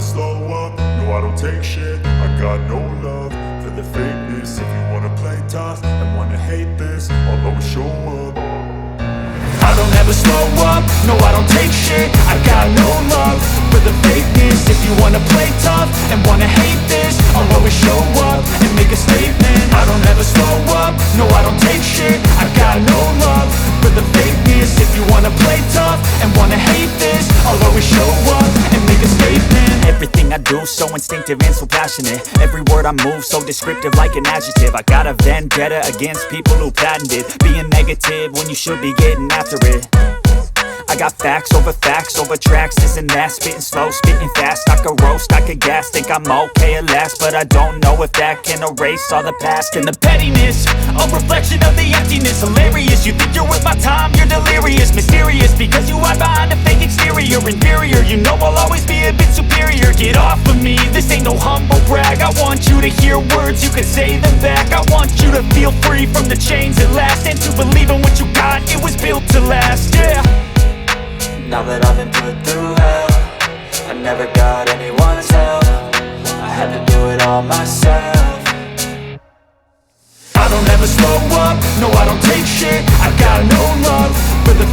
slow up, no I don't take shit. I got no love for the fakeness. If you wanna play tough and wanna hate this, I'll always show up. I don't ever slow up, no I don't take shit. I got no love for the fakeness. If you wanna play tough and wanna hate this, I'll always show up and make a statement. I don't ever slow up, no I don't take shit. I got no love for the fakeness. If you wanna play tough and wanna hate this, I'll always show up and make a statement. Everything I do so instinctive and so passionate. Every word I move so descriptive like an adjective. I got a vendetta against people who patented being negative when you should be getting after it. I got facts over tracks, this and that. Spitting slow, spitting fast, I could roast, I could gas. Think I'm okay at last, but I don't know if that can erase all the past. And the pettiness, a reflection of the emptiness. Hilarious, you think you're worth my time, you're delirious. Mysterious, because you hide behind a fake exterior. Inferior, you know I'll always be a bit superior. Get off of me, this ain't no humble brag. I want you to hear words, you can say them back. I want you to feel free from the chains at last, and to believe in what you got, it was built to last, yeah. Now that I've been put through hell, I never got anyone's help. I had to do it all myself. I don't ever slow up, no I don't take shit. I got no love for the